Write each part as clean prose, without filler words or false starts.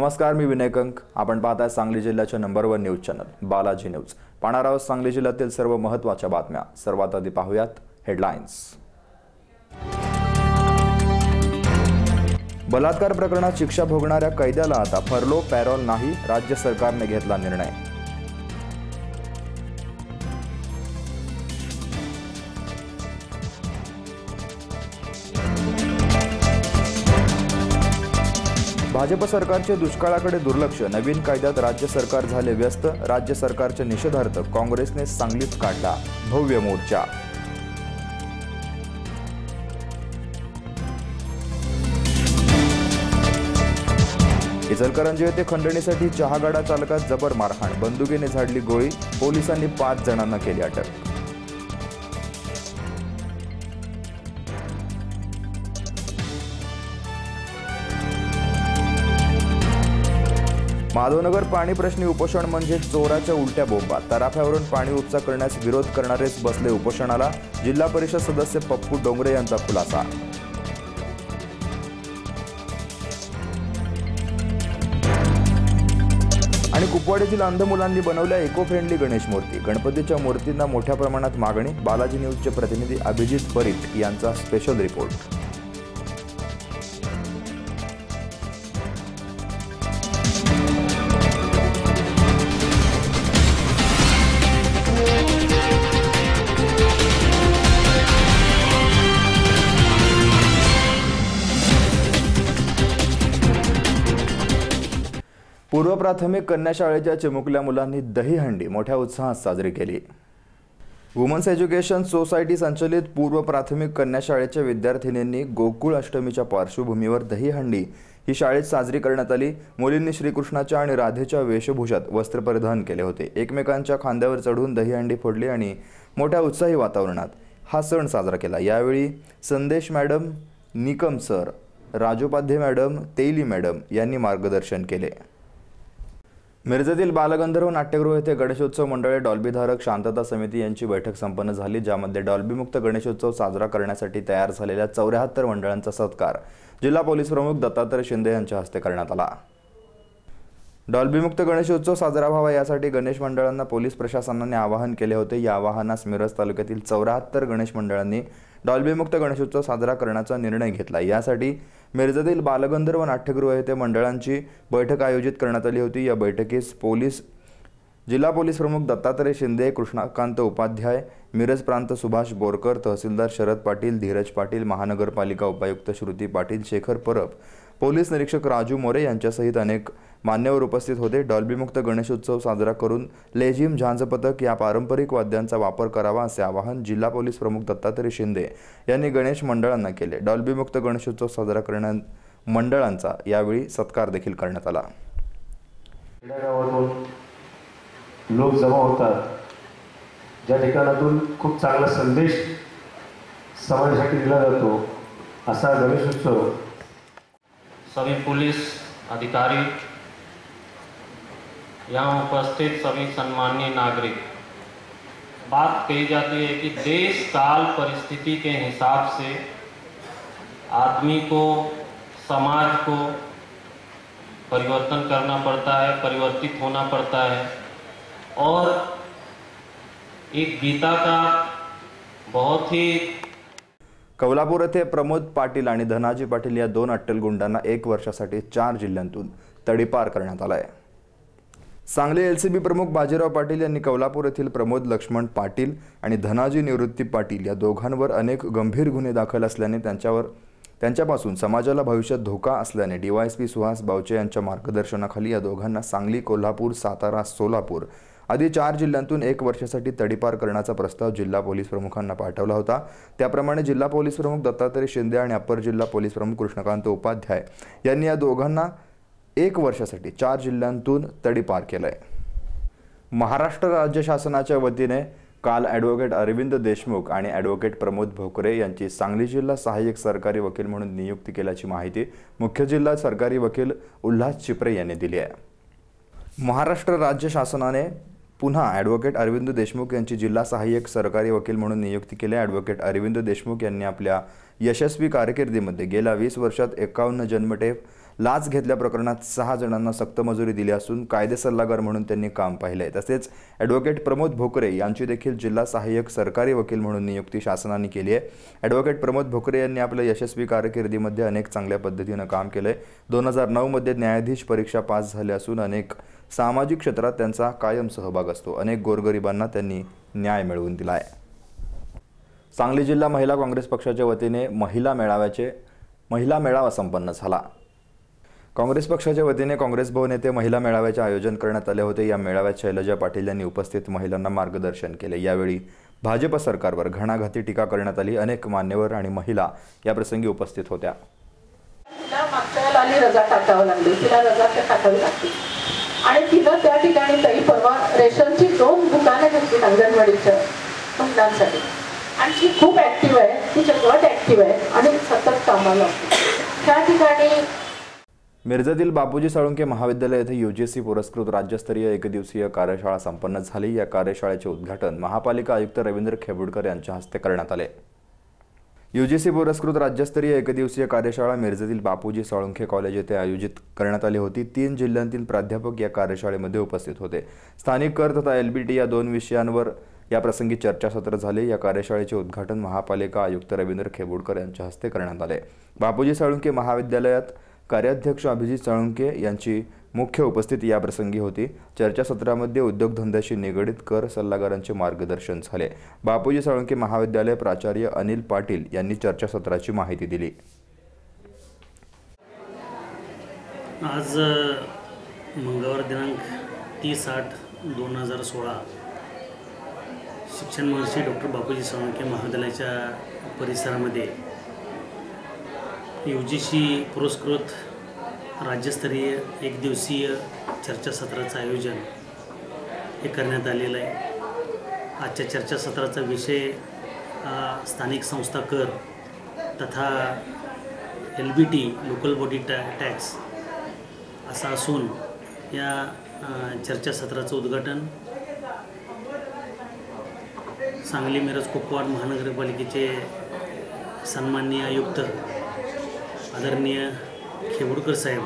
नमस्कार, मी विनय कंक. आपण पाहताय सांगली जिल्ह्याच्या number 1 news channel Balaji news. पाहणार आहोत सांगली जिल्ह्यातील सर्व महत्त्वाच्या बातम्या. सर्वात आधी पाहूयात हेडलाईन्स. बलात्कार प्रकरणात शिक्षा भोगणाऱ्या कैद्याला आता फरलो पॅरोल नाही, राज्य सरकारने घेतला निर्णय. भाजप सरकारचे दुष्काळाकडे दुर्लक्ष, नवीन कायद्यात राज्य सरकार झाले व्यस्त. राज्य सरकारच्या निषेधार्थ काँग्रेसने सांगलीत काढला भव्य मोर्चा. इचलकरंजी येथे खंडणीसाठी चहागाडा चालकास जबर मारहाण, बंदुकीने झाडली गोळी, पोलिसांनी 5 जणांना केली अटक. माधवनगर पाणी प्रश्नी उपोषण म्हणजे चोराच्या उलट्या बोंबा. तराफ्यावरून पाणी उपसा करण्यास विरोध करणारेच बसले उपोषणाला. जिल्हा परिषद सदस्य पप्पू डोंगरे यांचा खुलासा. आणि कुपवाडीतील अंध मुलांनी बनवल्या इको फ्रेंडली गणेश मूर्ती. गणपतीच्या मूर्तींना मोठ्या प्रमाणात मागणी. बालाजी न्यूजचे प्रतिनिधी अभिजित परीट यांचा स्पेशल रिपोर्ट. पूर्व प्राथमिक कन्या शाळेच्या चिमुकल्या मुलांनी दहीहंडी मोठ्या उत्साहात साजरी केली. वुमन्स एज्युकेशन सोसायटी संचलित पूर्व प्राथमिक कन्या शाळेच्या विद्यार्थिनींनी गोकुळ अष्टमीच्या पार्श्वभूमीवर दहीहंडी ही शाळेत साजरी करण्यात आली. मुलींनी श्रीकृष्णाच्या आणि राधेच्या वेशभूषात वस्त्र परिधान केले होते. एकमेकांच्या खांद्यावर चढून दहीहंडी फोडली आणि मोठ्या उत्साही वातावरणात हा सण साजरा केला. यावेळी संदेश madam, Nikam sir, Rajopadhye madam, तेली मॅडम यांनी मार्गदर्शन केले. मिरजेतील बालगंधर्व नाट्यगृह येथे गणेशोत्सव मंडळे डॉल्बीधारक शांतता समिती यांची बैठक संपन्न झाली, ज्यामध्ये डॉल्बीमुक्त गणेशोत्सव साजरा करण्यासाठी तयार झालेल्या 74 मंडळांचा सत्कार जिल्हा पोलीस प्रमुख दत्तात्रय शिंदे यांच्या हस्ते करण्यात आला. डॉल्बीमुक्त गणेशोत्सव साजरा व्हावा यासाठी गणेश मंडळांना पोलीस प्रशासनाने आवाहन केले होते. या आवाहनास मिरज तालुक्यातील 74 गणेश मंडळांनी डॉल्बीमुक्त गणेशोत्सव साजरा करण्याचा निर्णय घेतला. यासाठी मिरजेतील बालगंधर्व नाट्यगृह येथे मंडळांची बैठक आयोजित करण्यात आली होती. या बैठकीस जिल्हा पोलीस प्रमुख दत्तात्रय शिंदे, कृष्णकांत उपाध्याय, मिरज प्रांत सुभाष बोरकर, तहसीलदार शरद पाटील, धीरज पाटील, महानगरपालिका उपायुक्त श्रुती पाटील, शेखर परब, पोलीस निरीक्षक राजू मोरे यांच्यासहित अनेक मान्यवर उपस्थित होते. डॉल्बीमुक्त गणेशोत्सव साजरा करून लेझिम, झांज पथक या पारंपरिक वाद्यांचा वापर करावा असे आवाहन जिल्हा पोलीस प्रमुख दत्तात्रय शिंदे यांनी गणेश मंडळांना केले. डॉल्बीमुक्त गणेशोत्सव साजरा करण्यात मंडळांचा यावेळी सत्कार देखील करण्यात आला. लोक जमा होतात, ज्या ठिकाणातून खूप चांगला संदेश समाजासाठी दिला जातो असा गणेशोत्सव. सभी पुलिस अधिकारी, यहाँ उपस्थित सभी सम्माननीय नागरिक, बात कही जाती है कि देश काल परिस्थिति के हिसाब से आदमी को, समाज को परिवर्तन करना पड़ता है, परिवर्तित होना पड़ता है. और एक गीता का बहुत ही कौलापूर येथे प्रमोद पाटील आणि धनाजी पाटील या 2 अट्टल गुंडांना 1 वर्षासाठी 4 जिल्ह्यांतून तडीपार करण्यात आला आहे. सांगली एलसीबी प्रमुख बाजीराव पाटील यांनी कौलापूर येथील प्रमोद लक्ष्मण पाटील आणि धनाजी निवृत्ती पाटील या दोघांवर अनेक गंभीर गुन्हे दाखल असल्याने त्यांच्यापासून समाजाला भविष्यात धोका असल्याने डीवायएसपी सुहास बावचे यांच्या मार्गदर्शनाखाली या दोघांना सांगली, कोल्हापूर, सातारा, सोलापूर आदी 4 जिल्ह्यांतून 1 वर्षासाठी तडीपार करण्याचा प्रस्ताव जिल्हा पोलीस प्रमुखांना पाठवला होता. त्याप्रमाणे जिल्हा पोलीस प्रमुख दत्तात्रय शिंदे आणि अप्पर जिल्हा पोलीस प्रमुख कृष्णकांत उपाध्याय यांनी या दोघांना 1 वर्षासाठी 4 जिल्ह्यांतून तडीपार केलंय. महाराष्ट्र राज्य शासनाच्या वतीने काल ॲडव्होकेट अरविंद देशमुख आणि ॲडव्होकेट प्रमोद भोकरे यांची सांगली जिल्हा सहाय्यक सरकारी वकील म्हणून नियुक्ती केल्याची माहिती मुख्य जिल्हा सरकारी वकील उल्हास चिपरे यांनी दिली आहे. महाराष्ट्र राज्य शासनाने पुन्हा ॲडव्होकेट अरविंद देशमुख यांची जिल्हा सहाय्यक सरकारी वकील म्हणून नियुक्ती केली. ॲडव्होकेट अरविंद देशमुख यांनी आपल्या यशस्वी कारकिर्दीमध्ये गेल्या 20 वर्षात 51 जन्मठेप, लाच घेतल्या प्रकरणात 6 जणांना सक्त मजुरी दिली असून कायदे सल्लागार म्हणून त्यांनी काम पाहिले. तसेच ॲडव्होकेट प्रमोद भोकरे यांची देखील जिल्हा सहाय्यक सरकारी वकील म्हणून नियुक्ती शासनाने केली आहे. ॲडव्होकेट प्रमोद भोकरे यांनी आपल्या यशस्वी कारकिर्दीमध्ये अनेक चांगल्या पद्धतीने काम केले. 2009 मध्ये न्यायाधीश परीक्षा पास झाले असून अनेक सामाजिक क्षेत्रात त्यांचा कायम सहभाग असतो. अनेक गोरगरिबांना त्यांनी न्याय मिळवून दिला आहे. सांगली जिल्हा महिला काँग्रेस पक्षाच्या वतीने महिला मेळावा संपन्न झाला. काँग्रेस पक्षाच्या वतीने काँग्रेस भवन येथे महिला मेळाव्याचे आयोजन करण्यात आले होते. या मेळाव्यात शैलजा पाटील यांनी उपस्थित महिलांना मार्गदर्शन केले. यावेळी भाजप सरकारवर घणाघाती टीका करण्यात आली. अनेक मान्यवर आणि महिला या प्रसंगी उपस्थित होत्या. तिला मागच्या वेळेला रजा टाकावी लागली, तिला रजा टाकावी लागली आणि तिनं त्या ठिकाणी ताई परवा रेशनची 2 दुकाने घेतली अंगणवाडीच्या महिलांसाठी आणि ती खूप ऍक्टिव्ह आहे, तिचे गट ऍक्टिव्ह आहे आणि सतत कामाला त्या ठिकाणी. मिरजेतील बापूजी साळुंखे महाविद्यालय येथे UGC पुरस्कृत राज्यस्तरीय एकदिवसीय कार्यशाळा संपन्न झाली. या कार्यशाळेचे उद्घाटन महापालिका आयुक्त रवींद्र खेबुडकर यांच्या हस्ते करण्यात आले. UGC पुरस्कृत राज्यस्तरीय एकदिवसीय कार्यशाळा मिरजेतील बापूजी साळुंखे कॉलेज येथे आयोजित करण्यात आली होती. 3 जिल्ह्यांतील प्राध्यापक या कार्यशाळेमध्ये उपस्थित होते. स्थानिक कर तथा LBT या 2 विषयांवर या प्रसंगी चर्चासत्र झाले. या कार्यशाळेचे उद्घाटन महापालिका आयुक्त रवींद्र खेबुडकर यांच्या हस्ते करण्यात आले. बापूजी साळुंखे महाविद्यालयात कार्याध्यक्ष अभिजित साळुंखे यांची मुख्य उपस्थिती या प्रसंगी होती. चर्चासत्रामध्ये उद्योगधंद्याशी निगडित कर सल्लागारांचे मार्गदर्शन झाले. बापूजी साळुंखे महाविद्यालय प्राचार्य अनिल पाटील यांनी चर्चासत्राची माहिती दिली. आज मंगळवार दिनांक 30/8/2016 शिक्षण महर्षी डॉक्टर बापूजी साळुंखे महाविद्यालयाच्या परिसरामध्ये UGC पुरस्कृत राज्यस्तरीय एकदिवसीय चर्चासत्राचं आयोजन हे करण्यात आलेलं आहे. आजच्या चर्चासत्राचा विषय स्थानिक संस्था कर तथा LBT लोकल बॉडी टॅक्स असा असून या चर्चासत्राचं उद्घाटन सांगली मिरज कुपवाड महानगरपालिकेचे सन्माननीय आयुक्त आदरणीय खेबुडकर साहेब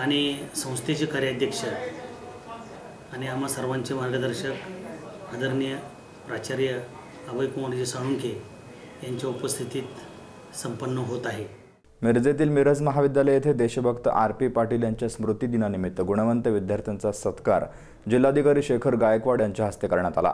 आणि संस्थेचे कार्याध्यक्ष आणि आम्हा सर्वांचे मार्गदर्शक आदरणीय प्राचार्य अभयकुमारजी साळुंखे यांच्या उपस्थितीत संपन्न होत आहे. मिरजेतील मिरज महाविद्यालय येथे देशभक्त RP पाटील यांच्या स्मृतिदिनानिमित्त गुणवंत विद्यार्थ्यांचा सत्कार जिल्हाधिकारी शेखर गायकवाड यांच्या हस्ते करण्यात आला.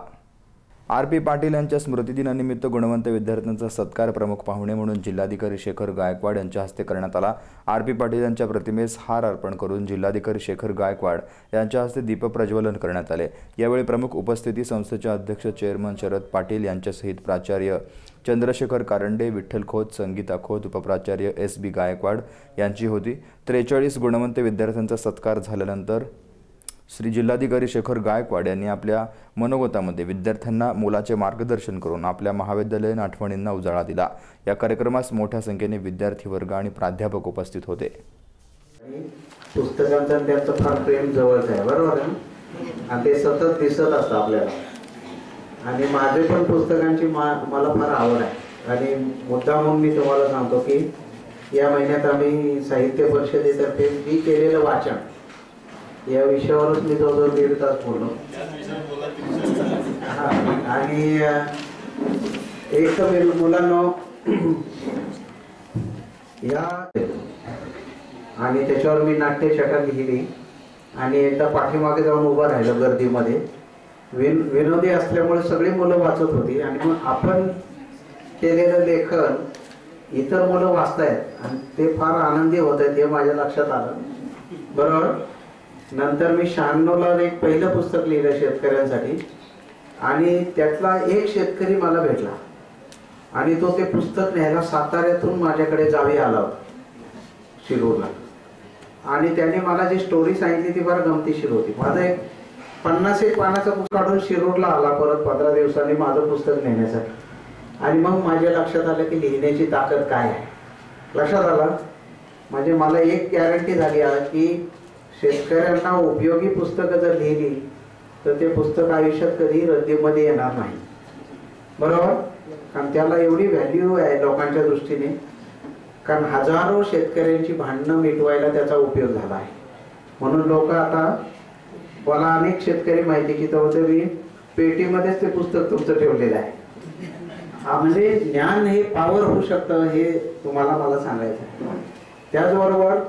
RP पाटील यांच्या स्मृतिदिनानिमित्त गुणवंत विद्यार्थ्यांचा सत्कार प्रमुख पाहुणे म्हणून जिल्हाधिकारी शेखर गायकवाड यांच्या हस्ते करण्यात आला. RP पाटील यांच्या प्रतिमेस हार अर्पण करून जिल्हाधिकारी शेखर गायकवाड यांच्या हस्ते दीपप्रज्वलन करण्यात आले. यावेळी प्रमुख उपस्थिती संस्थेचे अध्यक्ष चेअरमन शरद पाटील यांच्यासहित प्राचार्य चंद्रशेखर कारंडे, विठ्ठल खोत, संगीता खोत, उपप्राचार्य SB गायकवाड यांची होती. 43 गुणवंत विद्यार्थ्यांचा सत्कार झाल्यानंतर श्री जिल्हाधिकारी शेखर गायकवाड यांनी आपल्या मनोगतामध्ये विद्यार्थ्यांना मोलाचे मार्गदर्शन करून आपल्या महाविद्यालयीन आठवणींना उजाळा दिला. या कार्यक्रमास मोठ्या संख्येने विद्यार्थी वर्ग आणि प्राध्यापक उपस्थित होते. पुस्तकांचा त्यांचं फार प्रेम जवळच आहे, बरोबर आहे, आणि ते सतत दिसत असतं आपल्याला. आणि माझे पण पुस्तकांची मला फार आवड आहे. आणि मुद्दा म्हणून मी तुम्हाला सांगतो की या महिन्यात आम्ही साहित्य परिषदेतर्फे मी केलेलं वाचन या विषयावरच मी जवळजवळ 1.5 तास बोललो. आणि एक मुलांना या आणि त्याच्यावर मी नाट्यछटा लिहिली आणि एकदा पाठीमागे जाऊन उभं राहिलं गर्दीमध्ये. विनोदी असल्यामुळे सगळी मुलं वाचत होती आणि मग आपण केलेलं लेखन इतर मुलं वाचतायत आणि ते फार आनंदी होत आहेत हे माझ्या लक्षात आलं, बरोबर. नंतर मी 96ला एक पहिलं पुस्तक लिहिलं शेतकऱ्यांसाठी आणि त्यातला एक शेतकरी मला भेटला आणि तो ते पुस्तक न्यायला साताऱ्यातून माझ्याकडे जावी आला होता शिरूरला. आणि त्याने मला जी स्टोरी सांगितली ती फार गमतीशीर होती. माझं एक 50 पानाचं पुस्तक काढून शिरूरला आला परत 15 दिवसांनी माझं पुस्तक नेण्यासाठी. आणि मग माझ्या लक्षात आलं की लिहिण्याची ताकद काय आहे. लक्षात आलं म्हणजे मला एक गॅरंटी झाली की शेतकऱ्यांना उपयोगी पुस्तकं जर लिहिली तर ते पुस्तक आयुष्यात कधी रद्दीमध्ये येणार नाही, बरोबर. कारण त्याला एवढी व्हॅल्यू आहे लोकांच्या दृष्टीने. कारण हजारो शेतकऱ्यांची भांडणं मिटवायला त्याचा उपयोग झाला आहे. म्हणून लोक आता, मला अनेक शेतकरी माहिती की तेव्हा मी पेटीमध्येच ते पुस्तक तुमचं ठेवलेलं आहे. म्हणजे ज्ञान हे पॉवर होऊ शकतं हे तुम्हाला मला सांगायचं आहे. त्याचबरोबर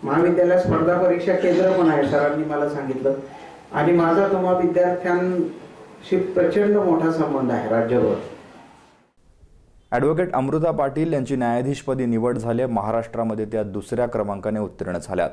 महाविद्यालयात स्पर्धा परीक्षा केंद्र पण आहे, सरांनी मला सांगितलं. आणि माझा तुम्हा विद्यार्थ्यांशी प्रचंड मोठा संबंध आहे राज्यभर. ॲडव्होकेट अमृता पाटील यांची न्यायाधीशपदी निवड झाली. महाराष्ट्रामध्ये त्या दुसऱ्या क्रमांकाने उत्तीर्ण झाल्यात.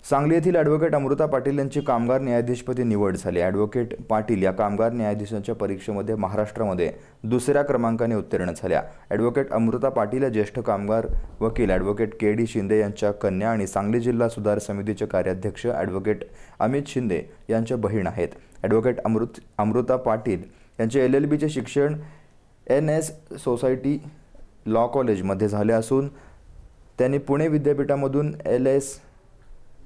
सांगली येथील ॲडव्होकेट अमृता पाटील यांची कामगार न्यायाधीशपदी निवड झाली. ॲडव्होकेट पाटील या कामगार न्यायाधीशांच्या परीक्षेमध्ये महाराष्ट्रामध्ये दुसऱ्या क्रमांकाने उत्तीर्ण झाल्या. ॲडव्होकेट अमृता पाटील या ज्येष्ठ कामगार वकील ॲडव्होकेट के.डी. शिंदे यांच्या कन्या आणि सांगली जिल्हा सुधार समितीचे कार्याध्यक्ष ॲडव्होकेट अमित शिंदे यांच्या बहीण आहेत. ॲडव्होकेट अमृता पाटील यांचे LLBचे शिक्षण NS सोसायटी लॉ कॉलेजमध्ये झाले असून त्यांनी पुणे विद्यापीठामधून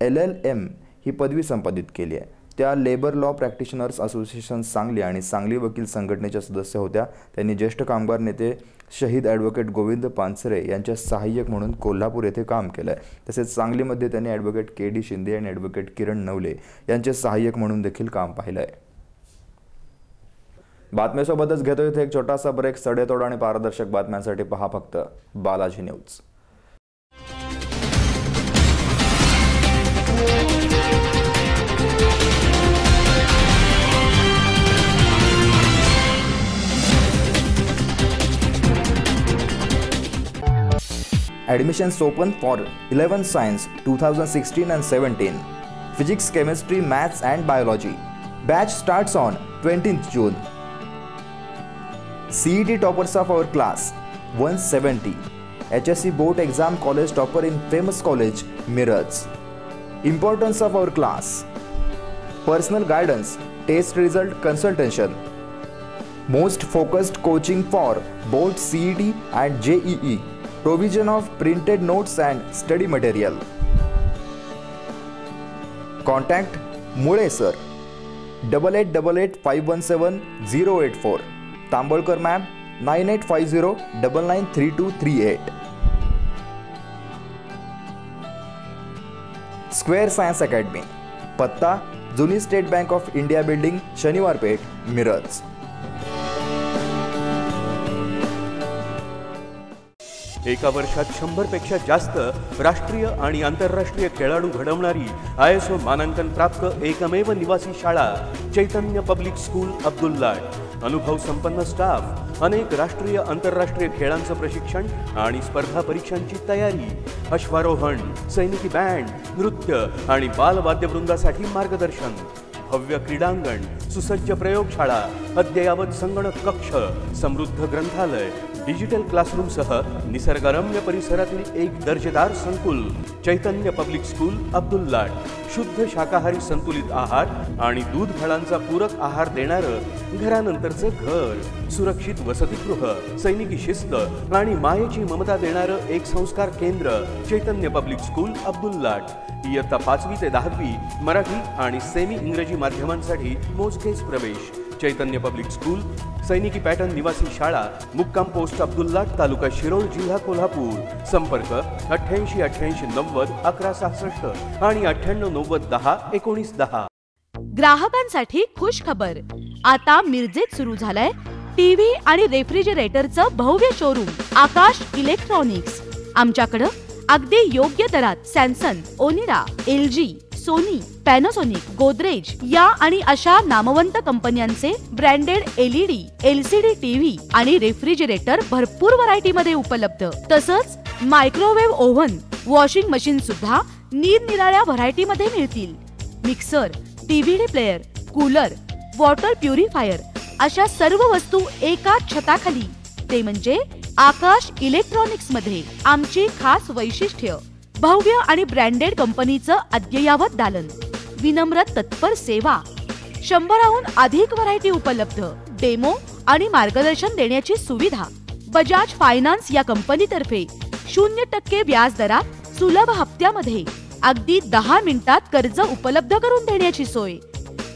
LLM ही पदवी संपादित केली आहे. त्या labour law practitioners association Sangli आणि सांगली वकील संघटनेच्या सदस्य होत्या. त्यांनी ज्येष्ठ कामगार नेते शहीद ॲडव्होकेट गोविंद पानसरे यांच्या सहाय्यक म्हणून कोल्हापूर येथे काम केलं आहे. तसेच सांगलीमध्ये त्यांनी ॲडव्होकेट के.डी. शिंदे आणि ॲडव्होकेट किरण नवले यांचे सहाय्यक म्हणून देखील काम पाहिलं आहे. बातमीसोबतच घेतोय इथे एक छोटासा ब्रेक. सडेतोड आणि पारदर्शक बातम्यांसाठी पहा फक्त Balaji news. Admissions open for 11th Science 2016 and 17. Physics, Chemistry, Maths and Biology. Batch starts on 20th June. CET toppers of our class 170. HSC board exam college topper in famous college Miraj. Importance of our class: personal guidance, test result consultation, most focused coaching for both CET and JEE, provision of printed notes and study material. Contact Mule sir 8888517084, Tambolkar ma'am 9850993238. Square Science Academy, पत्ता जुनी state bank of India building, शनिवार पेठ, मिरज. एका वर्षात 100 पेक्षा जास्त राष्ट्रीय आणि आंतरराष्ट्रीय खेळाडू घडवणारी ISO मानांकन प्राप्त एकमेव निवासी शाळा चैतन्य पब्लिक स्कूल अब्दुल्लाट. अनुभव संपन्न स्टाफ, अनेक राष्ट्रीय आंतरराष्ट्रीय खेळांचं प्रशिक्षण आणि स्पर्धा परीक्षांची तयारी, अश्वारोहण, सैनिकी बँड, नृत्य आणि बालवाद्यवृंदासाठी मार्गदर्शन, भव्य क्रीडांगण, सुसज्ज प्रयोगशाळा, अद्ययावत संगणक कक्ष, समृद्ध ग्रंथालय, डिजिटल क्लासरूमसह निसर्गरम्य परिसरातील एक दर्जेदार संकुल. चैतन्य पब्लिक स्कूल अब्दुल्लाट. शुद्ध शाकाहारी संतुलित आहार आणि दूध फळांचा पूरक आहार देणारं घरानंतरचं घर, सुरक्षित वसतिगृह, सैनिकी शिस्त आणि मायेची ममता देणारं एक संस्कार केंद्र. चैतन्य पब्लिक स्कूल अब्दुल्लाट. इयत्ता 5वी ते 10वी मराठी आणि सेमी इंग्रजी माध्यमांसाठी मोजकेच प्रवेश. चैतन्य पब्लिक स्कूल, सैनिकी पॅटर्न निवासी शाळा, मुक्काम पोस्ट अब्दुल्लाट, तालुका शिरोळ, जिल्हा कोल्हापूर. संपर्क 8888901166 आणि 9890101910. ग्राहकांसाठी खुश खबर. आता मिरजेत सुरू झालंय टीव्ही आणि रेफ्रिजरेटरचं भव्य शोरूम आकाश इलेक्ट्रॉनिक्स. आमच्याकडं अगदी योग्य दरात Samsung, Onida, LG, Sony, Panasonic, Godrej या आणि अशा नामवंत कंपन्यांचे ब्रँडेड LED, LCD टीव्ही आणि रेफ्रिजरेटर भरपूर व्हरायटीमध्ये उपलब्ध. तसंच मायक्रोवेव्ह ओव्हन, वॉशिंग मशीन सुद्धा निरनिराळ्या व्हरायटीमध्ये मिळतील. Mixer, DVD player, cooler, water purifier अशा सर्व वस्तू एकाच छताखाली, ते म्हणजे आकाश इलेक्ट्रॉनिक्स मध्ये. आमची खास वैशिष्ट्य भव्य आणि ब्रँडेड कंपनीचं अद्ययावत दालन, विनम्र तत्पर सेवा, 100हून अधिक व्हरायटी उपलब्ध, डेमो आणि मार्गदर्शन देण्याची सुविधा. बजाज फायनान्स या कंपनीतर्फे 0% व्याज दरात सुलभ हप्त्यामध्ये अगदी 10 मिनिटात कर्ज उपलब्ध करून देण्याची सोय.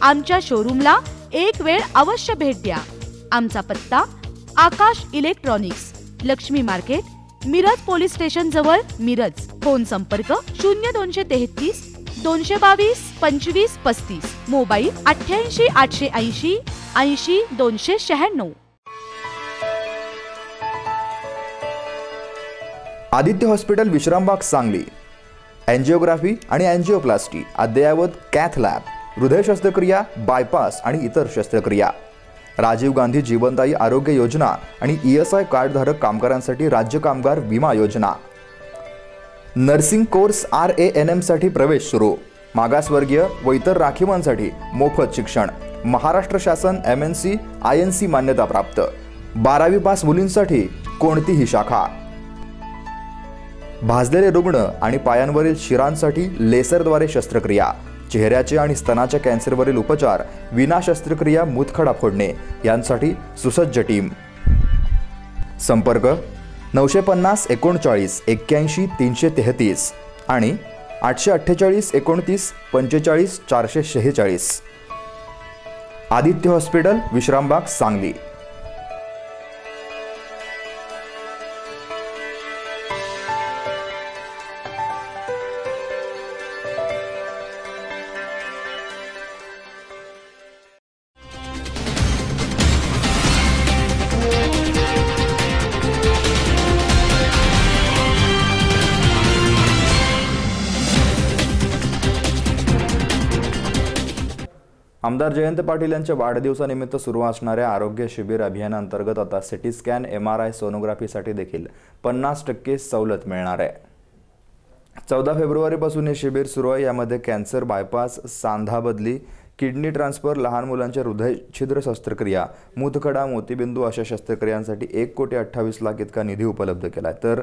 आमच्या शोरूमला एक वेळ अवश्य भेट द्या. आमचा पत्ता Akash electronics, Lakshmi market, Miraj police station जवळ मिरज. फोन संपर्क 0233 222 25 35. Mobile 88 880 80 296. Aditya hospital Vishrambag Sangli. Angiography आणि एंजिओप्लास्टी, अद्ययावत कॅथ लॅब, हृदय शस्त्रक्रिया, बायपास आणि इतर शस्त्रक्रिया. राजीव गांधी जीवनदायी आरोग्य योजना आणि ESI कार्डधारक कामगारांसाठी राज्य कामगार विमा योजना. नर्सिंग कोर्स RANM साठी प्रवेश सुरू. मागासवर्गीय व इतर राखीवांसाठी मोफत शिक्षण. महाराष्ट्र शासन MNC INC मान्यता प्राप्त. 12वी पास मुलींसाठी कोणतीही शाखा. भाजलेले रुग्ण आणि पायांवरील शिरांसाठी लेसरद्वारे शस्त्रक्रिया. चेहऱ्याचे आणि स्तनाच्या कॅन्सरवरील उपचार, विना शस्त्रक्रिया, मूतखडा फोडणे यांसाठी सुसज्ज टीम. संपर्क 950 39 81 333 आणि 848 29 45 446. आदित्य हॉस्पिटल विश्रामबाग सांगली. आमदार जयंत पाटील यांच्या वाढदिवसानिमित्त सुरू असणाऱ्या आरोग्य शिबिर अभियानांतर्गत आता सिटी स्कॅन, MRI, सोनोग्राफीसाठी देखील 50% सवलत मिळणार आहे. 14 फेब्रुवारीपासून हे शिबिर सुरू आहे. यामध्ये कॅन्सर, बायपास, सांधा बदली, किडनी ट्रान्सफर, लहान मुलांच्या हृदय छिद्र शस्त्रक्रिया, मूतखडा, मोतीबिंदू अशा शस्त्रक्रियांसाठी 1,28,00,000 इतका निधी उपलब्ध केला आहे. तर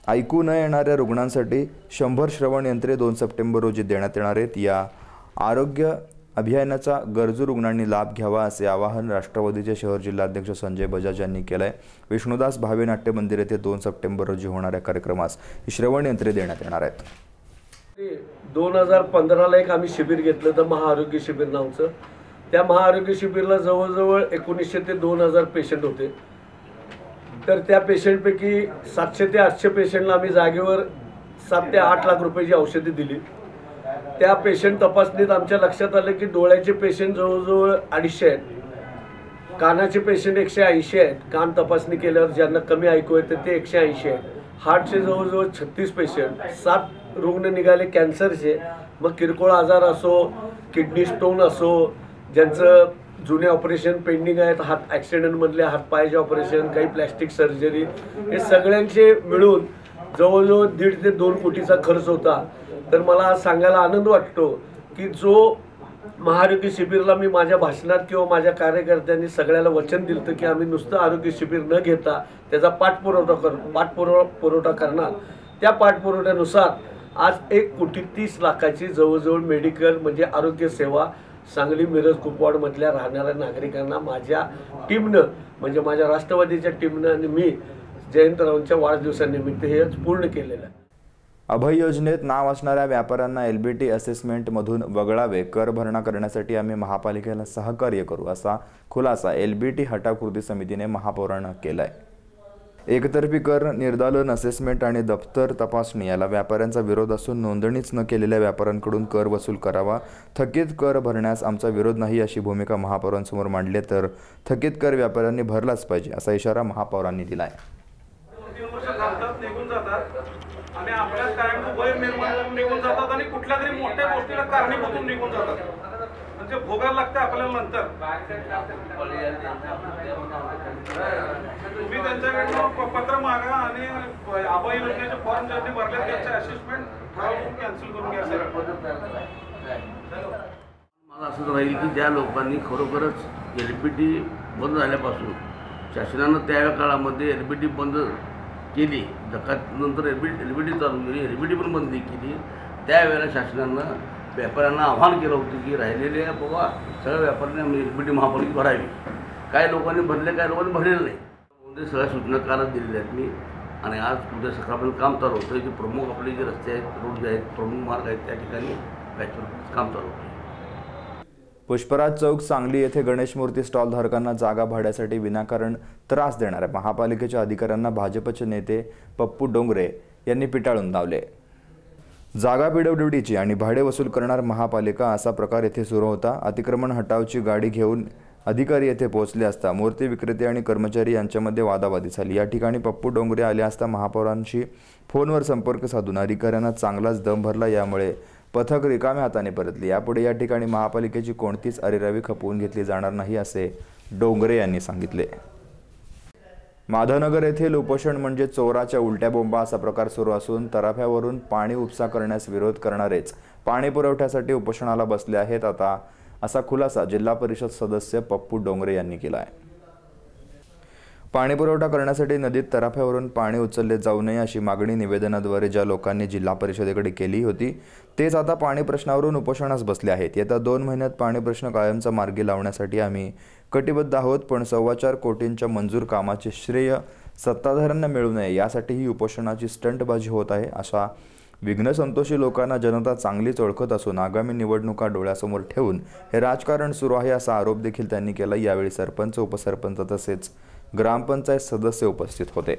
ऐकू न येणाऱ्या रुग्णांसाठी 100 श्रवण यंत्रे 2 सप्टेंबर रोजी देण्यात येणार आहेत. या आरोग्य अभियानाचा गरजू रुग्णांनी लाभ घ्यावा असे आवाहन राष्ट्रवादीचे शहर जिल्हाध्यक्ष संजय बजाज यांनी केले आहे. विष्णुदास भावे नाट्य मंदिर येथे 2 सप्टेंबर रोजी होणाऱ्या कार्यक्रमास ही श्रवण यंत्रे देण्यात येणार आहेत. 2015ला एक आम्ही शिबिर घेतलं तर महाआरोग्य शिबिर नावचं. त्या महाआरोग्य शिबिरला जवळजवळ 1900 ते 2000 पेशंट होते. तर त्या पेशंटपैकी 700 ते 800 पेशंटला आम्ही जागेवर 7 ते 8 लाख रुपयाची औषधे दिली. त्या पेशंट तपासणीत आमच्या लक्षात आलं की डोळ्याचे पेशंट जवळजवळ 250 आहेत, कानाचे पेशंट 180 आहेत, कान तपासणी केल्यावर ज्यांना कमी ऐकू येते ते 180 आहेत, हार्टचे जवळजवळ 36 पेशंट, 7 रुग्ण निघाले कॅन्सरचे. मग किरकोळ आजार असो, किडनी स्टोन असो, ज्यांचं जुने ऑपरेशन पेंडिंग आहेत, हात ॲक्सिडेंटमधले हातपायाचे ऑपरेशन, काही प्लॅस्टिक सर्जरी, हे सगळ्यांचे मिळून जवळजवळ 1.5 ते 2 कोटीचा खर्च होता. तर मला आज सांगायला आनंद वाटतो की जो महाआरोग्य शिबिरला मी माझ्या भाषणात किंवा माझ्या कार्यकर्त्यांनी सगळ्याला वचन दिलं की आम्ही नुसतं आरोग्य शिबिर न घेता त्याचा पाठपुरावा करणार. त्या पाठपुरवठ्यानुसार आज 1,30,00,000ची जवळजवळ मेडिकल म्हणजे आरोग्य सेवा सांगली, मिरज, कुपवाडमधल्या राहणाऱ्या नागरिकांना माझ्या टीमनं म्हणजे माझ्या राष्ट्रवादीच्या टीमनं आणि मी जयंतरावांच्या वाढदिवसानिमित्त हे पूर्ण केलेलं आहे. अभय योजनेत नाव असणाऱ्या व्यापाऱ्यांना LBT असेसमेंटमधून वगळावे. कर भरणा करण्यासाठी आम्ही महापालिकेला सहकार्य करू असा खुलासा LBT हटाव कृती समितीने महापौरांना केलाय. एकतर्फी कर निर्धारण, असेसमेंट आणि दप्तर तपासणी याला व्यापाऱ्यांचा विरोध असून नोंदणीच न केलेल्या व्यापाऱ्यांकडून कर वसूल करावा. थकीत कर भरण्यास आमचा विरोध नाही अशी भूमिका महापौरांसमोर मांडली. तर थकीत कर व्यापाऱ्यांनी भरलाच पाहिजे असा इशारा महापौरांनी दिलाय. आणि आपल्या कायम वय निर्माण होऊन निघून जातात आणि कुठल्या तरी मोठ्या गोष्टीला कारणीभूत निघून जातात. म्हणजे भोगायला लागते आपल्याला नंतर. तुम्ही त्यांच्याकडनं पत्र मागा आणि अभय योजनेचे फॉर्म ज्यांनी भरले त्यांचे असेसमेंट ठरवून कॅन्सल करून घ्या. मला असं राहील की ज्या लोकांनी खरोखरच LBT बंद झाल्यापासून शासनानं त्या काळामध्ये LBT बंद केली, नंतर LBT चालू केली, LBT पण बंद केली. त्यावेळेला शासनानं व्यापाऱ्यांना आव्हान केलं होतं की राहिलेले बाबा सगळ्या व्यापाऱ्यांनी LBT महापालिकेत भरावी. काही लोकांनी भरले, काही लोकांनी भरलेलं नाही. म्हणजे सगळ्या सूचना कालच दिलेल्या आहेत मी. आणि आज उद्या सकाळपर्यंत काम चालू होतं. जे प्रमुख आपले जे रस्ते आहेत, रोड जे आहेत, प्रमुख मार्ग आहेत त्या ठिकाणी पॅचवर काम चालू होतं. पुष्पराज चौक सांगली येथे गणेश मूर्ती स्टॉल धारकांना जागा भाड्यासाठी विनाकारण त्रास देणाऱ्या महापालिकेच्या अधिकाऱ्यांना भाजपचे नेते पप्पू डोंगरे यांनी पिटाळून लावले। जागा पीडब्ल्यूडीची आणि भाडे वसूल करणार महापालिका असा प्रकार येथे सुरू होता। अतिक्रमण हटावची गाडी घेऊन अधिकारी येथे पोहोचले असता मूर्ती विक्रेते आणि कर्मचारी यांच्यामध्ये वादावादी झाली। या ठिकाणी पप्पू डोंगरे आले असता महापौरांशी फोनवर संपर्क साधून अधिकाऱ्यांना चांगलाच दम भरला। यामुळे पथक रिकाम्या हाताने परतले। यापुढे या ठिकाणी महापालिकेची कोणतीच अरेरावी खपवून घेतली जाणार नाही असे डोंगरे यांनी सांगितले। माधवनगर येथील उपोषण म्हणजे चोराच्या उलट्या बोंबा असा प्रकार सुरू असून तराफ्यावरून पाणी उपसा करण्यास विरोध करणारेच पाणी पुरवठ्यासाठी उपोषणाला बसले आहेत आता असा खुलासा जिल्हा परिषद सदस्य पप्पू डोंगरे यांनी केला आहे। पाणी पुरवठा करण्यासाठी नदीत तराफ्यावरून पाणी उचलले जाऊ नये अशी मागणी निवेदनाद्वारे ज्या लोकांनी जिल्हा परिषदेकडे केली होती तेच आता पाणी प्रश्नावरून उपोषणास बसले आहेत। येत्या 2 महिन्यात पाणी प्रश्न कायमचा मार्गी लावण्यासाठी आम्ही कटिबद्ध आहोत, पण 4.25 कोटींच्या मंजूर कामाचे श्रेय सत्ताधाऱ्यांना मिळू नये यासाठी ही उपोषणाची स्टंटबाजी होत आहे। अशा विघ्नसंतोषी लोकांना जनता चांगलीच ओळखत असून आगामी निवडणुका डोळ्यासमोर ठेवून हे राजकारण सुरू आहे असा आरोप देखील त्यांनी केला। यावेळी सरपंच, उपसरपंच तसेच ग्रामपंचायत सदस्य उपस्थित होते।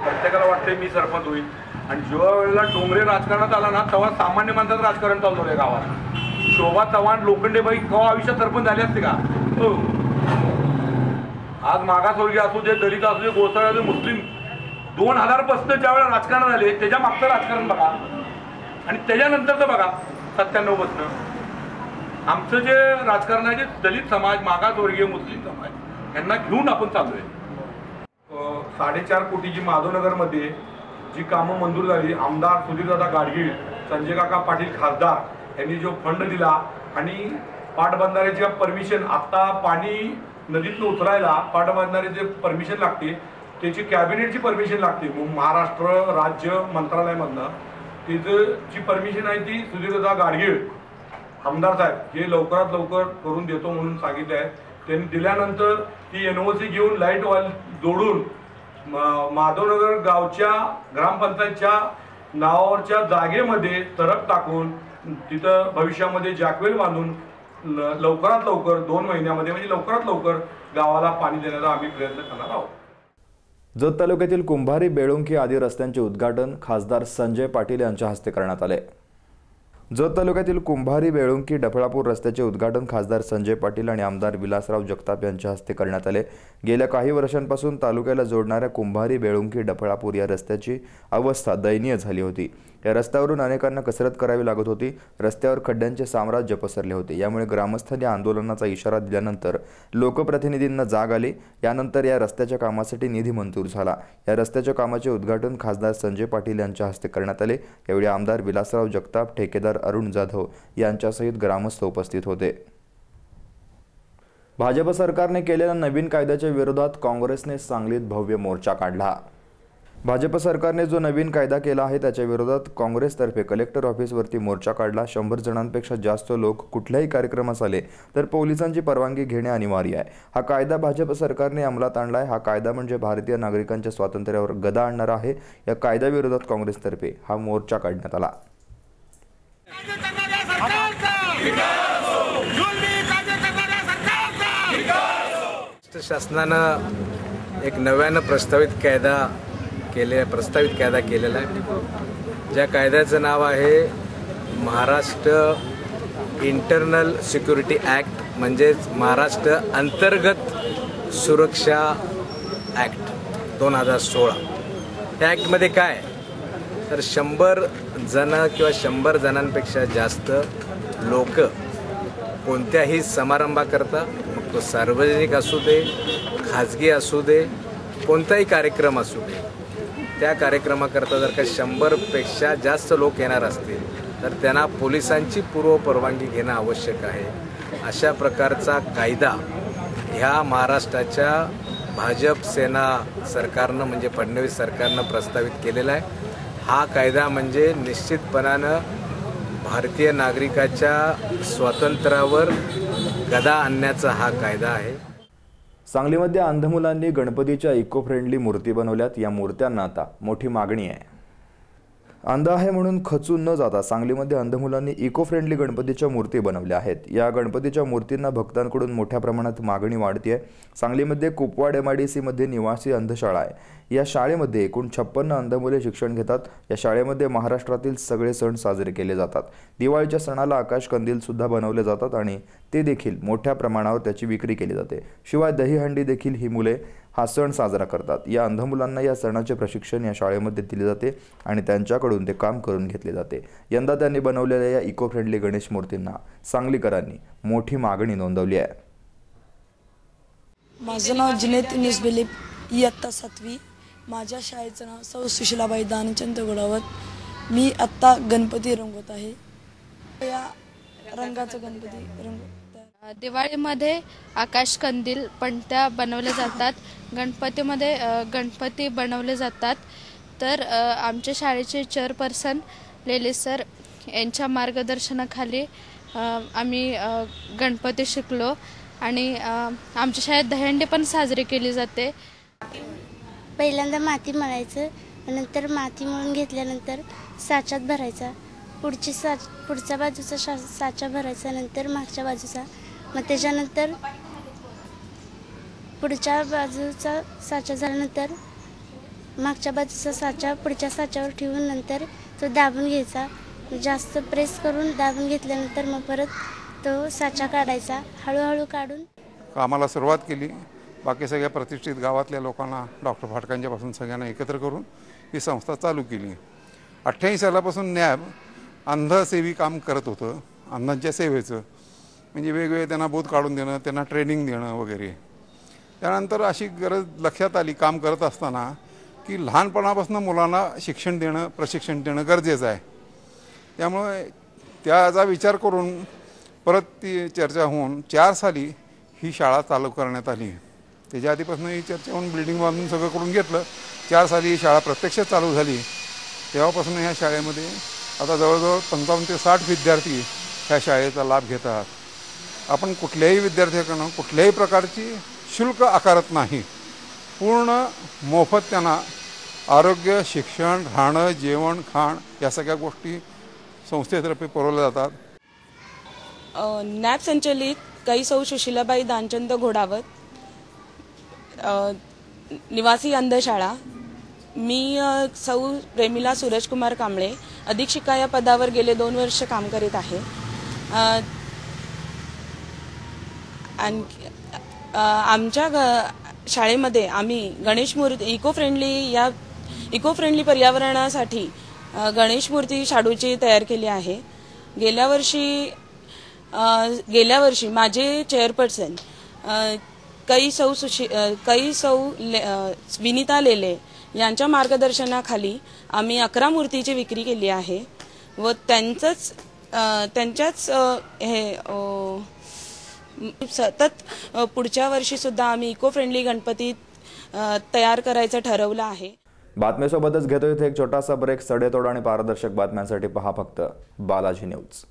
प्रत्येकाला वाटते मी सरपंच होईल आणि जेव्हा वेळेला डोंगरे राजकारणात आला ना तेव्हा सामान्य माणसाचं राजकारण चालू आहे गावात। शोभा चव्हाण लोखंडेबाई केव्हा आयुष्यात सरपंच झाले असते का? आज मागासवर्गीय असू दे, दलित असू दे, गोसाळे असू दे, मुस्लिम 2005 ज्या वेळेला राजकारण झाले त्याच्या मागचं राजकारण बघा आणि त्याच्यानंतरचं बघा 97 पासून आमचं जे राजकारण आहे, जे दलित समाज, मागासवर्गीय, मुस्लिम समाज यांना घेऊन आपण चालू आहे। 4.5 कोटीची माधवनगरमध्ये जी कामं मंजूर झाली, आमदार सुधीरदादा गाडगीळ, संजय काका पाटील खासदार यांनी जो फंड दिला आणि पाटबंधाऱ्याची परमिशन, आता पाणी नदीतून उतरायला पाटबंधाऱ्याचे परमिशन लागते, त्याची कॅबिनेटची परमिशन लागते महाराष्ट्र राज्य मंत्रालयामधनं। त्याचं जी परमिशन आहे ती सुधीरदादा गाडगीळ आमदार साहेब हे लवकरात लवकर करून देतो म्हणून सांगितले आहे। त्यांनी दिल्यानंतर ती NOC घेऊन लाईट वाल जोडून माधवनगर गावच्या ग्रामपंचायतच्या नावावरच्या जागेमध्ये तरक टाकून तिथं भविष्यामध्ये जॅकवेल बांधून लवकरात लवकर 2 महिन्यामध्ये म्हणजे लवकरात लवकर गावाला पाणी देण्याचा आम्ही प्रयत्न करणार आहोत। जत तालुक्यातील कुंभारी, बेळुंकी आदी रस्त्यांचे उद्घाटन खासदार संजय पाटील यांच्या हस्ते करण्यात आले। जत तालुक्यातील कुंभारी, बेळुंकी, डफळापूर रस्त्याचे उद्घाटन खासदार संजय पाटील आणि आमदार विलासराव जगताप यांच्या हस्ते करण्यात आले। गेल्या काही वर्षांपासून तालुक्याला जोडणाऱ्या कुंभारी, बेळुंकी, डफळापूर या रस्त्याची अवस्था दयनीय झाली होती। या रस्त्यावरून अनेकांना कसरत करावी लागत होती। रस्त्यावर खड्ड्यांचे साम्राज्य पसरले होते। यामुळे ग्रामस्थांनी आंदोलनाचा इशारा दिल्यानंतर लोकप्रतिनिधींना जाग आली। यानंतर या रस्त्याच्या कामासाठी निधी मंजूर झाला। या रस्त्याच्या कामाचे उद्घाटन खासदार संजय पाटील यांच्या हस्ते करण्यात आले। यावेळी आमदार विलासराव जगताप, ठेकेदार अरुण जाधव यांच्यासहित ग्रामस्थ उपस्थित होते। भाजप सरकारने केलेल्या नवीन कायद्याच्या विरोधात काँग्रेसने सांगलीत भव्य मोर्चा काढला। भाजप सरकारने जो नवीन कायदा केला आहे त्याच्या विरोधात काँग्रेसतर्फे कलेक्टर ऑफिसवरती मोर्चा काढला। 100 जणांपेक्षा जास्त लोक कुठल्याही कार्यक्रमास आले तर पोलिसांची परवानगी घेणे अनिवार्य आहे। हा कायदा भाजप सरकारने अंमलात आणला आहे। हा कायदा म्हणजे भारतीय नागरिकांच्या स्वातंत्र्यावर गदा आणणारा आहे। या कायद्याविरोधात काँग्रेसतर्फे हा मोर्चा काढण्यात आला। शासनानं एक नव्यानं प्रस्तावित कायदा केलेला आहे। ज्या कायद्याचं नाव आहे महाराष्ट्र इंटरनल सिक्युरिटी ॲक्ट, म्हणजेच महाराष्ट्र अंतर्गत सुरक्षा ॲक्ट 2016। त्या ॲक्टमध्ये काय तर 100 जण किंवा 100 जणांपेक्षा जास्त लोक कोणत्याही समारंभाकरता, मग तो सार्वजनिक असू दे, खाजगी असू दे, कोणताही कार्यक्रम असू दे, त्या कार्यक्रमाकरता जर का 100पेक्षा जास्त लोक येणार असतील तर त्यांना पोलिसांची पूर्वपरवानगी घेणं आवश्यक आहे। अशा प्रकारचा कायदा ह्या महाराष्ट्राच्या भाजप सेना सरकारनं म्हणजे फडणवीस सरकारनं प्रस्तावित केलेला आहे। हा कायदा म्हणजे निश्चितपणानं भारतीय नागरिकाच्या स्वातंत्र्यावर गदा आणण्याचा हा कायदा आहे। सांगलीमध्ये अंध मुलांनी गणपतीच्या इको फ्रेंडली मूर्ती बनवल्यात। या मूर्त्यांना आता मोठी मागणी आहे। अंध आहे म्हणून खचून न जाता सांगलीमध्ये अंध मुलांनी इको फ्रेंडली गणपतीच्या मूर्ती बनवल्या आहेत. या गणपतीच्या मूर्तींना भक्तांकडून मोठ्या प्रमाणात मागणी वाढते आहे. सांगलीमध्ये कुपवाड MIDC मध्ये निवासी अंधशाळा आहे. या शाळेमध्ये एकूण 56 अंध मुले शिक्षण घेतात. या शाळेमध्ये महाराष्ट्रातील सगळे सण साजरे केले जातात. दिवाळीच्या सणाला आकाश कंदील सुद्धा बनवले जातात आणि ते देखील मोठ्या प्रमाणावर त्याची विक्री केली जाते. शिवाय दहीहंडी देखील ही मुले हा सण साजरा करतात. या अंध मुलांना या सणाचे प्रशिक्षण या शाळेमध्ये दिले जाते आणि त्यांच्याकडून ते काम करून घेतले जाते. यंदा त्यांनी बनवलेल्या या इको फ्रेंडली गणेश मूर्तींना सांगलीकरांनी मोठी मागणी नोंदवली आहे. माझं नाव जुनेद निसबेले, इयत्ता 7वी. माझ्या शाळेचं नाव सौ सुशीलाबाई दानचंद गोडावत. मी आत्ता गणपती रंगवत आहे. या रंगाचा गणपती रंगवत. दिवाळीमध्ये आकाश कंदील पणत्या बनवल्या जातात. गणपतीमध्ये गणपती बनवले जातात. तर आमच्या शाळेचे चेअरपर्सन लेले सर यांच्या मार्गदर्शनाखाली आम्ही गणपती शिकलो आणि आमच्या शाळेत दहीहंडी पण साजरी केली जाते. पहिल्यांदा माती मळायचं, नंतर माती मळून घेतल्यानंतर साच्यात भरायचा. पुढच्या बाजूचा साचा भरायचा, नंतर मागच्या बाजूचा. मग त्याच्यानंतर पुढच्या बाजूचा साचा झाल्यानंतर मागच्या बाजूचा साचा पुढच्या साच्यावर ठेवून नंतर तो दाबून घ्यायचा. जास्त प्रेस करून दाबून घेतल्यानंतर मग परत तो साचा काढायचा. हळूहळू काढून कामाला सुरुवात केली. बाकी सगळ्या प्रतिष्ठित गावातल्या लोकांना, डॉक्टर फाटकांच्यापासून सगळ्यांना एकत्र करून ही संस्था चालू केली. 88 सालापासून नॅब अंधसेवी काम करत होतं. अंधांच्या सेवेचं म्हणजे वेगवेगळे त्यांना बोध काढून देणं, त्यांना ट्रेनिंग देणं वगैरे. त्यानंतर अशी गरज लक्षात आली काम करत असताना की लहानपणापासून मुलांना शिक्षण देणं, प्रशिक्षण देणं गरजेचं आहे. त्यामुळे त्याचा विचार करून परत ती चर्चा होऊन 4 साली ही शाळा चालू करण्यात आली. त्याच्या आधीपासून ही चर्चा होऊन बिल्डिंग बांधून सगळं करून घेतलं. 4 साली ही शाळा प्रत्यक्षात चालू झाली. तेव्हापासून ह्या शाळेमध्ये आता जवळजवळ 55 ते 60 विद्यार्थी ह्या शाळेचा लाभ घेतात. आपण कुठल्याही विद्यार्थ्याकडून कुठल्याही प्रकारची शुल्क आकारत नाही. पूर्ण मोफत त्यांना आरोग्य, शिक्षण, राहणं, जेवण, खाण या सगळ्या गोष्टी संस्थेतर्फे पुरवल्या जातात. नॅब संचलित कै सौ सुशीलाबाई दानचंद घोडावत, निवासी अंधशाळा. मी सौ प्रेमिला सूरजकुमार कांबळे, अधीक्षिका या पदावर गेले 2 वर्ष काम करीत आहे. आणि आमच्या शाळेमध्ये आम्ही गणेश मूर्ती इको फ्रेंडली पर्यावरणासाठी गणेश मूर्ती शाडूची तयार केली आहे. गेल्या वर्षी माझे चेअरपर्सन कै सौ विनीता लेले यांच्या मार्गदर्शनाखाली आम्ही 11 मूर्तीची विक्री केली आहे व त्यांच्याच हे सतत पुढच्या वर्षी सुद्धा आम्ही इको फ्रेंडली गणपती तयार करायचं ठरवलं आहे. बातमीसोबतच घेतो इथे एक छोटासा ब्रेक. सडेतोड आणि पारदर्शक बातम्यांसाठी पहा फक्त Balaji news.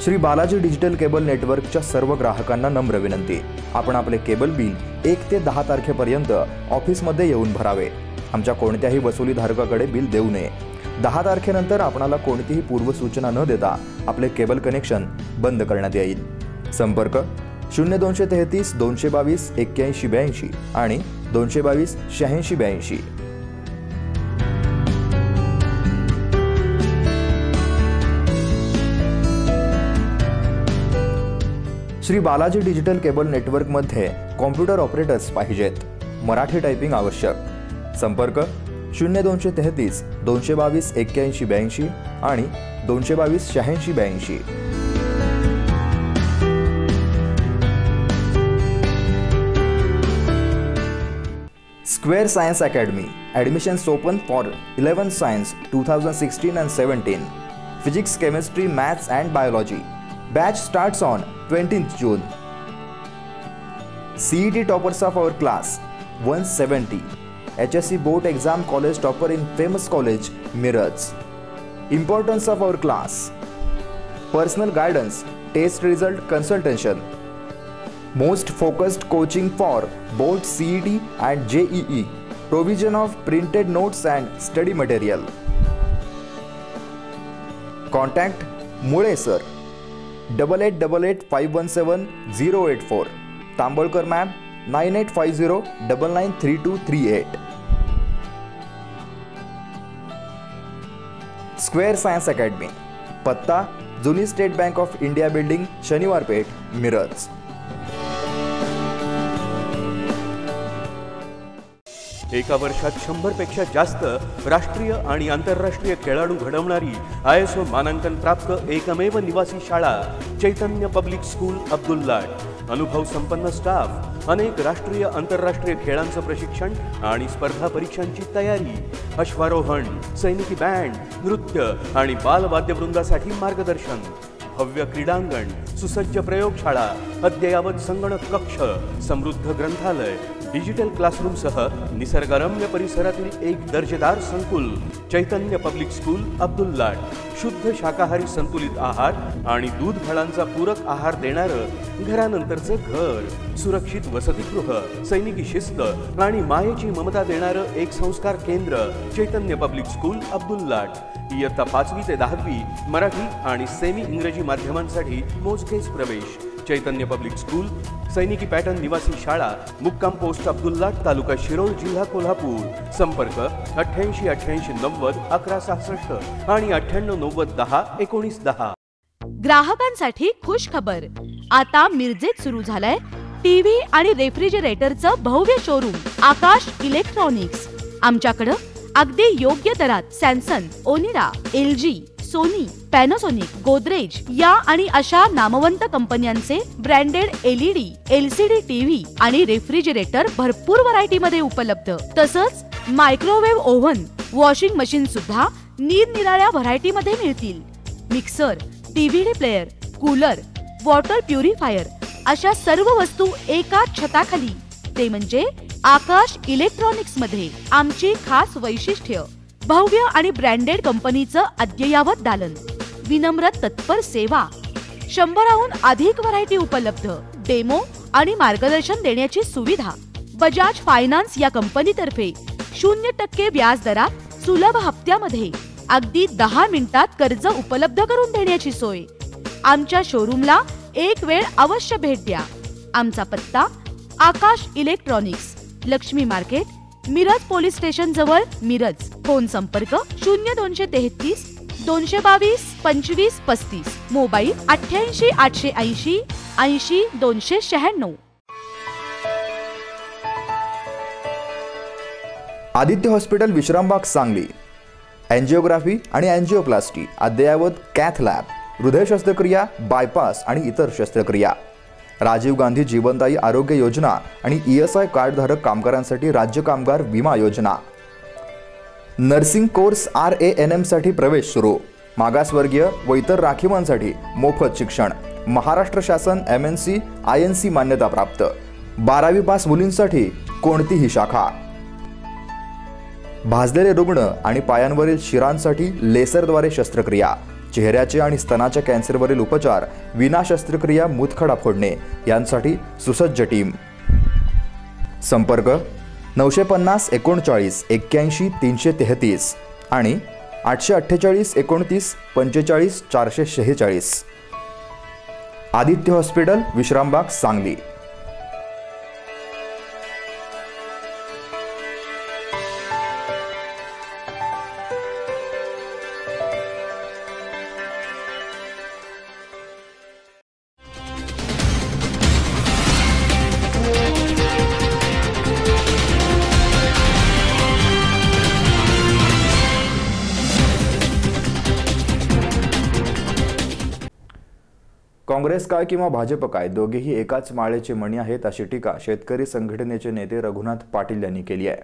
Shri Balaji digital cable नेटवर्कच्या सर्व ग्राहकांना नम्र विनंती. आपण आपले केबल बिल 1 ते 10 तारखेपर्यंत ऑफिसमध्ये येऊन भरावे. आमच्या कोणत्याही वसुलीधारकाकडे बिल देऊ नये. 10 तारखेनंतर आपणाला कोणतीही पूर्वसूचना न देता आपले केबल कनेक्शन बंद करण्यात येईल. संपर्क 0233 222 8182 आणि 222 8682. श्री बालाजी डिजिटल केबल नेटवर्कमध्ये कॉम्प्युटर ऑपरेटर्स पाहिजेत. मराठी टायपिंग आवश्यक. संपर्क 0233 222 8182 आणि 222 8682. Square Science Academy. Admissions open for 11th Science 2016 and 17. Physics, Chemistry, Maths and Biology. Batch starts on 20th June. CET toppers of our class 170. HSC board exam college topper in famous college Miraj. Importance of our class: personal guidance, test result consultation, most focused coaching for both CET and JEE, provision of printed notes and study material. Contact Mule sir 8888517084, Tambolkar ma'am 9850993238. Square science academy, पत्ता जुनी state bank of India building, शनिवार पेठ, मिरज. एका वर्षात 100 पेक्षा जास्त राष्ट्रीय आणि आंतरराष्ट्रीय खेळाडू घडवणारी ISO मानांकन प्राप्त एकमेव निवासी शाळा चैतन्य पब्लिक स्कूल अब्दुल्लाट. अनुभव संपन्न स्टाफ, अनेक राष्ट्रीय आंतरराष्ट्रीय खेळांचं प्रशिक्षण आणि स्पर्धा परीक्षांची तयारी, अश्वारोहण, सैनिकी बँड, नृत्य आणि बालवाद्यवृंदासाठी मार्गदर्शन, भव्य क्रीडांगण, सुसज्ज प्रयोगशाळा, अद्ययावत संगणक कक्ष, समृद्ध ग्रंथालय, डिजिटल क्लासरूमसह निसर्गरम्य परिसरातील एक दर्जेदार संकुल. चैतन्य पब्लिक स्कूल अब्दुल्लाट. शुद्ध शाकाहारी संतुलित आहार आणि दूध फळांचा पूरक आहार देणारं घरानंतरचं घर, सुरक्षित वसतिगृह, सैनिकी शिस्त आणि मायेची ममता देणारं एक संस्कार केंद्र. चैतन्य पब्लिक स्कूल अब्दुल्लाट. इयत्ता 5वी ते 10वी मराठी आणि सेमी इंग्रजी माध्यमांसाठी मोजकेच प्रवेश. चैतन्य पब्लिक स्कूल, सैनिकी पॅटर्न निवासी शाळा, मुक्काम पोस्ट अब्दुल्लाट, तालुका शिरोळ, जिल्हा कोल्हापूर. संपर्क 88 88 90 1166 आणि 98 90 10 19 10. ग्राहकांसाठी खुश खबर. आता मिरजेत सुरू झालंय टीव्ही आणि रेफ्रिजरेटरचं भव्य शोरूम आकाश इलेक्ट्रॉनिक्स. आमच्याकडं अगदी योग्य दरात Samsung, Onida, LG, Sony, Panasonic, Godrej या आणि अशा नामवंत कंपन्यांचे ब्रँडेड LED, LCD टीव्ही आणि रेफ्रिजरेटर भरपूर व्हरायटी मध्ये उपलब्ध. तसंच मायक्रोवेव्ह ओव्हन, वॉशिंग मशीन सुद्धा निरनिराळ्या व्हरायटी मध्ये मिळतील. Mixer, DVD player, cooler, water purifier अशा सर्व वस्तू एकाच छताखाली, ते म्हणजे आकाश इलेक्ट्रॉनिक्स मध्ये. आमची खास वैशिष्ट्य भव्य आणि ब्रँडेड कंपनीचं अद्ययावत दालन, विनम्र तत्पर सेवा, 100हून अधिक व्हरायटी उपलब्ध, डेमो आणि मार्गदर्शन देण्याची सुविधा. बजाज फायनान्स या कंपनीतर्फे 0% व्याज दरात सुलभ हप्त्यामध्ये अगदी 10 मिनिटात कर्ज उपलब्ध करून देण्याची सोय. आमच्या शोरूमला एक वेळ अवश्य भेट द्या. आमचा पत्ता Akash electronics, Lakshmi market, Miraj police station जवळ, मिरज. फोन संपर्क 0233 222 25 35. Mobile 88 880 80 296. Aditya hospital Vishrambag, Sangli. Angiography आणि एंजिओप्लास्टी, अद्ययावत कॅथ लॅब, हृदय शस्त्रक्रिया, बायपास आणि इतर शस्त्रक्रिया. राजीव गांधी जीवनदायी आरोग्य योजना आणि ESI कार्डधारक कामगारांसाठी राज्य कामगार विमा योजना. नर्सिंग कोर्स RANM साठी प्रवेश सुरू. मागासवर्गीय व इतर राखीवांसाठी मोफत शिक्षण. महाराष्ट्र शासन MNC INC मान्यता प्राप्त. 12वी पास मुलींसाठी कोणतीही शाखा. भाजलेले रुग्ण आणि पायांवरील शिरांसाठी लेसरद्वारे शस्त्रक्रिया. चेहऱ्याचे आणि स्तनाच्या कॅन्सरवरील उपचार विना शस्त्रक्रिया, मूतखडा फोडणे यांसाठी सुसज्ज टीम. संपर्क 950 39 81 333 आणि 848 29 45 446. आदित्य हॉस्पिटल विश्रामबाग, सांगली. काँग्रेस काय किंवा भाजप काय, दोघेही एकाच माळेचे मणी आहेत, अशी टीका शेतकरी संघटनेचे नेते रघुनाथ पाटील यांनी केली आहे.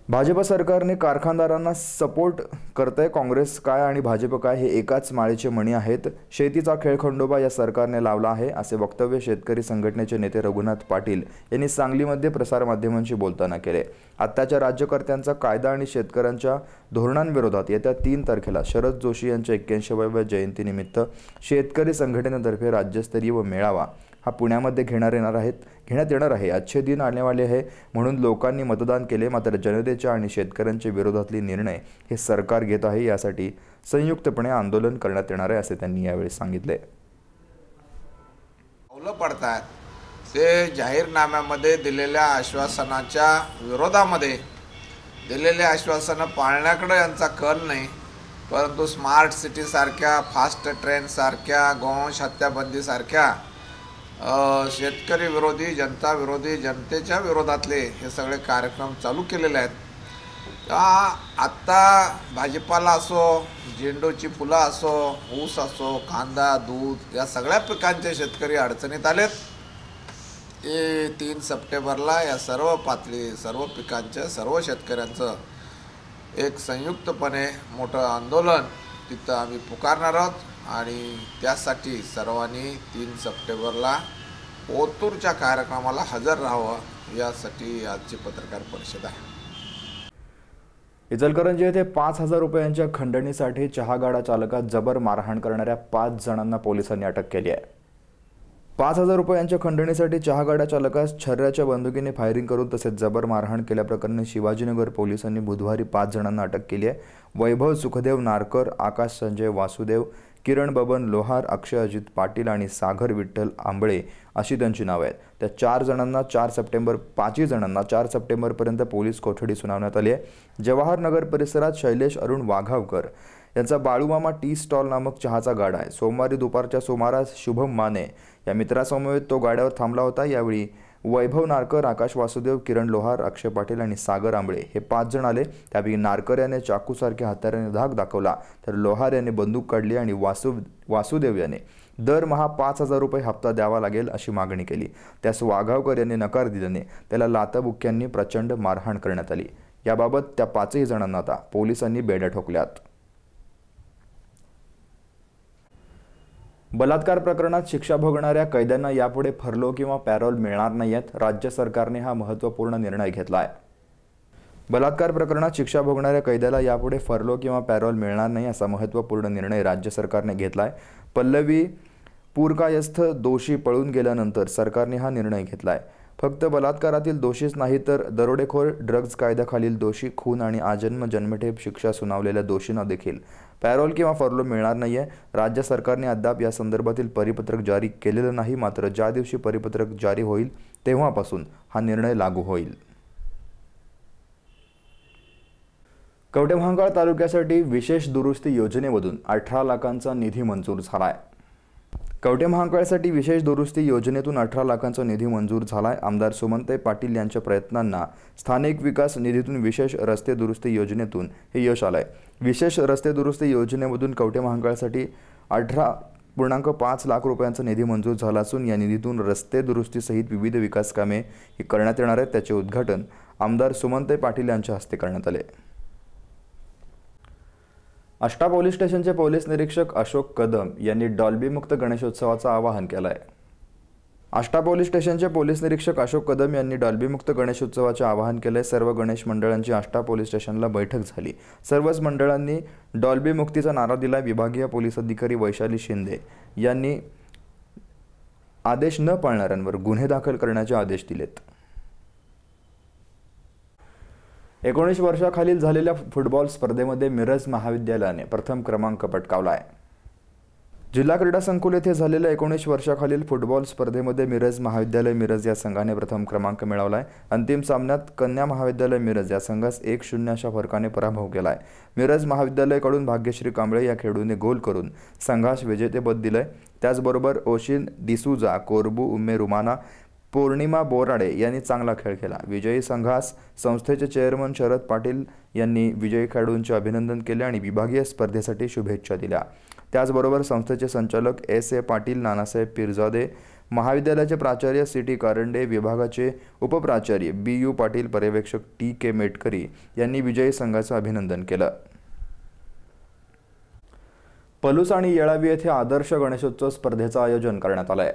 भाजप सरकारने कारखानदारांना सपोर्ट करतंय. काँग्रेस काय आणि भाजप काय हे एकाच माळेचे मणी आहेत. शेतीचा खेळखंडोबा या सरकारने लावला आहे, असे वक्तव्य शेतकरी संघटनेचे नेते रघुनाथ पाटील यांनी सांगलीमध्ये प्रसारमाध्यमांशी बोलताना केले. आत्ताच्या राज्यकर्त्यांचा कायदा आणि शेतकऱ्यांच्या धोरणांविरोधात येत्या 3 तारखेला शरद जोशी यांच्या 81व्या जयंतीनिमित्त शेतकरी संघटनेतर्फे राज्यस्तरीय मेळावा हा पुण्यामध्ये घेण्यात येणार आहे. अच्छे दिन आने वाले है म्हणून लोकांनी मतदान केले, मात्र जनतेच्या आणि शेतकऱ्यांच्या विरोधातले निर्णय हे सरकार घेत आहे. यासाठी संयुक्तपणे आंदोलन करण्यात येणार आहे, असे त्यांनी यावेळी सांगितले. पावलं पडतात ते जाहीरनाम्यामध्ये दिलेल्या आश्वासनाच्या विरोधामध्ये दिलेले आश्वासनं पाळण्याकडे यांचा कल नाही, परंतु स्मार्ट सिटीसारख्या, फास्ट ट्रेनसारख्या, गोवंश हत्याबंदीसारख्या शेतकरी विरोधी, जनता विरोधी, जनतेच्या विरोधातले हे सगळे कार्यक्रम चालू केलेले आहेत. आत्ता भाजीपाला असो, झेंडूची फुलं असो, ऊस असो, कांदा, दूध या सगळ्या पिकांचे शेतकरी अडचणीत आलेत. 3 सप्टेंबरला या सर्व पातळी, सर्व पिकांच्या, सर्व शेतकऱ्यांचं एक संयुक्तपणे मोठं आंदोलन तिथं आम्ही पुकारणार आहोत आणि त्यासाठी सर्वांनी 3 सप्टेंबरला ओतूरच्या कार्यक्रमाला हजर राहावं, यासाठी आजची पत्रकार परिषद आहे. इचलकरंजी येथे 5,000 रुपयांच्या खंडणीसाठी चहागाडा चालकात जबर मारहाण करणाऱ्या 5 जणांना पोलिसांनी अटक केली आहे. 5,000 रुपयांच्या खंडणीसाठी चहागाडा चालकास छर्याच्या बंदुकीने फायरिंग करून तसेच जबर मारहाण केल्याप्रकरणी शिवाजीनगर पोलिसांनी बुधवारी 5 जणांना अटक केली आहे. वैभव सुखदेव नारकर, आकाश संजय वासुदेव, किरण बबन लोहार, अक्षय अजित पाटील आणि सागर विठ्ठल आंबळे अशी त्यांची नावे आहेत. त्या 4 जणांना 5 जणांना 4 सप्टेंबरपर्यंत पोलीस कोठडी सुनावण्यात आली आहे. जवाहर नगर परिसरात शैलेश अरुण वाघावकर यांचा बाळूमामा टी स्टॉल नामक चहाचा गाडा आहे. सोमवारी दुपारच्या सुमारास शुभम माने या मित्रासमवेत तो गाड्यावर थांबला होता. यावेळी वैभव नारकर, आकाश वासुदेव, किरण लोहार, अक्षय पाटील आणि सागर आंबळे हे 5 जण आले. त्यापैकी नारकर याने चाकूसारख्या हत्याराने धाक दाखवला, तर लोहार याने बंदूक काढली आणि वासुदेव याने दरमहा 5,000 रुपये हप्ता द्यावा लागेल अशी मागणी केली. त्यास वाघावकर यांनी नकार दिल्याने त्याला लाथाबुक्क्यांनी प्रचंड मारहाण करण्यात आली. याबाबत त्या 5ही जणांना आता पोलिसांनी बेड्या ठोकल्यात. बलात्कार प्रकरणात शिक्षा भोगणाऱ्या कैद्यांना यापुढे फर्लो किंवा पॅरोल मिळणार नाहीत. राज्य सरकारने हा महत्त्वपूर्ण निर्णय घेतला आहे. बलात्कार प्रकरणात शिक्षा भोगणाऱ्या कैद्याला यापुढे फर्लो किंवा पॅरोल मिळणार नाही असा महत्त्वपूर्ण निर्णय राज्य सरकारने घेतला आहे. पल्लवी पुरकायस्थ दोषी पळून गेल्यानंतर सरकारने हा निर्णय घेतला आहे. फक्त बलात्कारातील दोषीच नाही तर दरोडेखोर, ड्रग्ज कायद्याखालील दोषी, खून आणि आजन्म जन्मठेप शिक्षा सुनावलेल्या दोषींना देखील पॅरोल किंवा फर्लो मिळणार नाहीये. राज्य सरकारने अद्याप या संदर्भातील परिपत्रक जारी केलेलं नाही, मात्र ज्या दिवशी परिपत्रक जारी होईल तेव्हापासून हा निर्णय लागू होईल. कवठेमहांकाळ तालुक्यासाठी विशेष दुरुस्ती योजनेमधून 18 लाखांचा निधी मंजूर झाला आहे. कवठेमहांकाळसाठी विशेष दुरुस्ती योजनेतून 18 लाखांचा निधी मंजूर झाला आहे. आमदार सुमनताई पाटील यांच्या प्रयत्नांना स्थानिक विकास निधीतून विशेष रस्ते दुरुस्ती योजनेतून हे यश आलं आहे. विशेष रस्ते दुरुस्ती योजनेमधून कवठेमहांकाळसाठी 18.5 लाख रुपयांचा निधी मंजूर झाला असून या निधीतून रस्ते दुरुस्तीसहित विविध विकास कामे ही करण्यात येणार आहेत. त्याचे उद्घाटन आमदार सुमनताई पाटील यांच्या हस्ते करण्यात आले. आष्टा पोलीस स्टेशनचे पोलीस निरीक्षक अशोक कदम यांनी डॉल्बी मुक्त गणेशोत्सवाचं आवाहन केलं आहे. आष्टा पोलीस स्टेशनचे पोलीस निरीक्षक अशोक कदम यांनी डॉल्बी मुक्त गणेशोत्सवाचे आवाहन केले. सर्व गणेश मंडळांची आष्टा पोलीस स्टेशनला बैठक झाली. सर्वच मंडळांनी डॉल्बी मुक्तीचा नारा दिला. विभागीय पोलीस अधिकारी वैशाली शिंदे यांनी आदेश न पाळणाऱ्यांवर गुन्हे दाखल करण्याचे आदेश दिलेत. 19 वर्षाखालील झालेल्या फुटबॉल स्पर्धेमध्ये मिरज महाविद्यालयाने प्रथम क्रमांक पटकावला आहे. जिल्हा क्रीडा संकुल येथे झालेल्या 19 वर्षाखालील फुटबॉल स्पर्धेमध्ये मिरज महाविद्यालय मिरज या संघाने प्रथम क्रमांक मिळवला आहे. अंतिम सामन्यात कन्या महाविद्यालय मिरज या संघास 1-0 अशा फरकाने पराभव केला आहे. मिरज महाविद्यालयाकडून भाग्यश्री कांबळे या खेळाडूने गोल करून संघास विजेतेपद दिलंय. त्याचबरोबर ओशिन डिसूजा, कोरबू उम्मे रुमाना, पौर्णिमा बोराडे यांनी चांगला खेळ केला. विजयी संघास संस्थेचे चेअरमन शरद पाटील यांनी विजयी खेळाडूंचे अभिनंदन केले आणि विभागीय स्पर्धेसाठी शुभेच्छा दिल्या. त्याचबरोबर संस्थेचे संचालक S.A. पाटील, नानासाहेब पिरजादे, महाविद्यालयाचे प्राचार्य सी.टी. कारंडे, विभागाचे उपप्राचार्य बी.यू. पाटील, पर्यवेक्षक टी.के. मेटकरी यांनी विजयी संघाचं अभिनंदन केलं. पलूस आणि येळावी येथे आदर्श गणेशोत्सव स्पर्धेचं आयोजन करण्यात आलं आहे.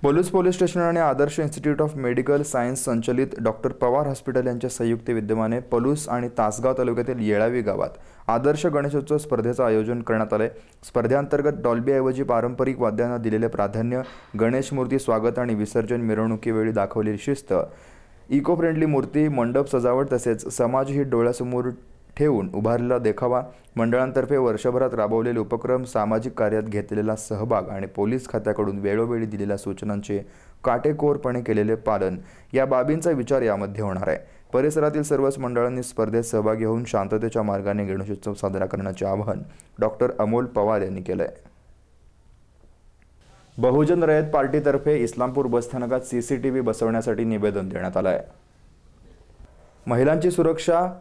पलूस पोलीस स्टेशन आणि आदर्श इन्स्टिट्यूट ऑफ मेडिकल सायन्स संचलित डॉक्टर पवार हॉस्पिटल यांच्या संयुक्त विद्यमाने पलूस आणि तासगाव तालुक्यातील येळावी गावात आदर्श गणेशोत्सव स्पर्धेचं आयोजन करण्यात आलं आहे. स्पर्धेअंतर्गत डॉल्बीऐवजी पारंपरिक वाद्यांना दिलेले प्राधान्य, गणेश मूर्ती स्वागत आणि विसर्जन मिरवणुकीवेळी दाखवलेली शिस्त, इको फ्रेंडली मूर्ती, मंडप सजावट तसेच समाजहित डोळ्यासमोर ठेवून उभारलेला देखावा, मंडळांतर्फे वर्षभरात राबवलेले उपक्रम, सामाजिक कार्यात घेतलेला सहभाग आणि पोलीस खात्याकडून वेळोवेळी दिलेल्या सूचनांचे काटेकोरपणे केलेले पालन या बाबींचा विचार यामध्ये होणार आहे. परिसरातील सर्वच मंडळांनी स्पर्धेत सहभागी होऊन शांततेच्या मार्गाने गणेशोत्सव साजरा करण्याचे आवाहन डॉक्टर अमोल पवार यांनी केलं आहे. बहुजन रयत पार्टीतर्फे इस्लामपूर बसस्थानकात CCTV बसवण्यासाठी निवेदन देण्यात आलं आहे. महिलांची सुरक्षा,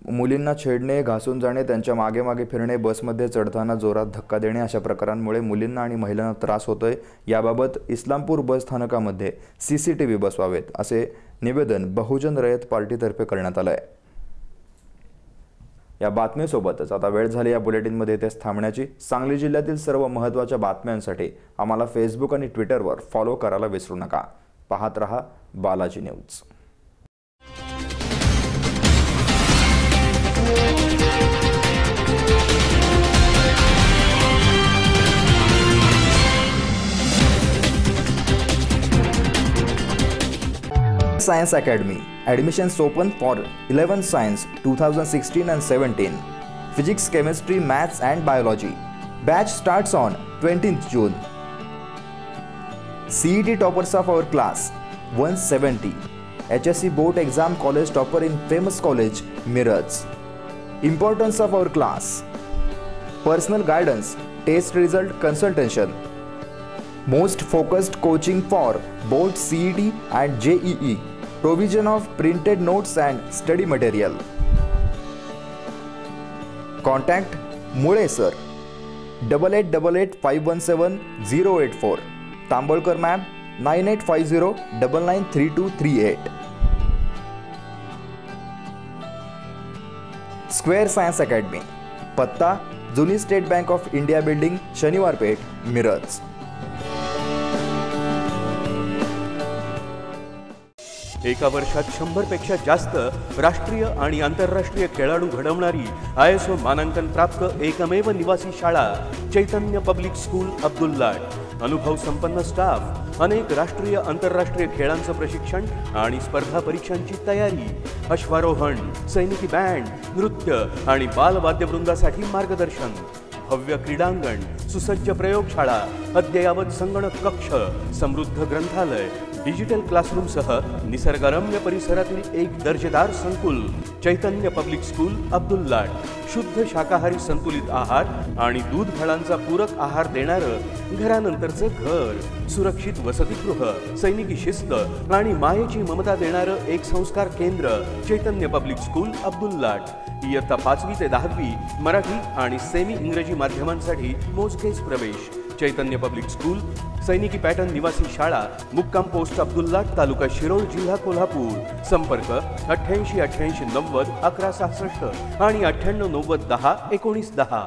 मुलींना छेडणे, घासून जाणे, त्यांच्या मागे मागे फिरणे, बसमध्ये चढताना जोरात धक्का देणे अशा प्रकारांमुळे मुलींना आणि महिलांना त्रास होतोय. याबाबत इस्लामपूर बस स्थानकामध्ये CCTV बसवावेत असे निवेदन बहुजन रयत पार्टीतर्फे करण्यात आलं आहे. या बातमीसोबतच आता वेळ झाली या बुलेटिनमध्ये इथेच थांबण्याची. सांगली जिल्ह्यातील सर्व महत्त्वाच्या बातम्यांसाठी आम्हाला फेसबुक आणि ट्विटरवर फॉलो करायला विसरू नका. पाहत रहा Balaji news. Science Academy. Admissions open for 11th Science 2016 and 17. Physics, Chemistry, Maths and Biology. Batch starts on 20th June. CET toppers of our class 170. HSC board exam college topper in famous college Miraj. Importance of our class: personal guidance, test result consultation, most focused coaching for both CET and JEE, provision of printed notes and study material. Contact Mule sir 8888517084, Tambolkar ma'am 9850993238. Square Science Academy, पत्ता जुनी state bank of India building, शनिवार पेठ, मिरज. एका वर्षात 100 पेक्षा जास्त राष्ट्रीय आणि आंतरराष्ट्रीय खेळाडू घडवणारी ISO मानांकन प्राप्त एकमेव निवासी शाळा चैतन्य पब्लिक स्कूल अब्दुल्लाट. अनुभव संपन्न स्टाफ, अनेक राष्ट्रीय आंतरराष्ट्रीय खेळांचं प्रशिक्षण आणि स्पर्धा परीक्षांची तयारी, अश्वारोहण, सैनिकी बँड, नृत्य आणि बालवाद्यवृंदासाठी मार्गदर्शन, भव्य क्रीडांगण, सुसज्ज प्रयोगशाळा, अद्ययावत संगणक कक्ष, समृद्ध ग्रंथालय, डिजिटल क्लासरूमसह निसर्गरम्य परिसरातील एक दर्जेदार संकुल. चैतन्य पब्लिक स्कूल अब्दुल्लाट. शुद्ध शाकाहारी संतुलित आहार आणि दूध फळांचा पूरक आहार देणारं घरानंतरचं घर, सुरक्षित वसतिगृह, सैनिकी शिस्त आणि मायेची ममता देणारं एक संस्कार केंद्र. चैतन्य पब्लिक स्कूल अब्दुल्लाट. इयत्ता 5वी ते 10वी मराठी आणि सेमी इंग्रजी माध्यमांसाठी मोजकेच प्रवेश. चैतन्य पब्लिक स्कूल, सैनिकी पॅटर्न निवासी शाळा, मुक्काम पोस्ट अब्दुल्लाट, तालुका शिरोळ, जिल्हा कोल्हापूर. संपर्क 88 88 90 1166 आणि 98 90 10 19 10.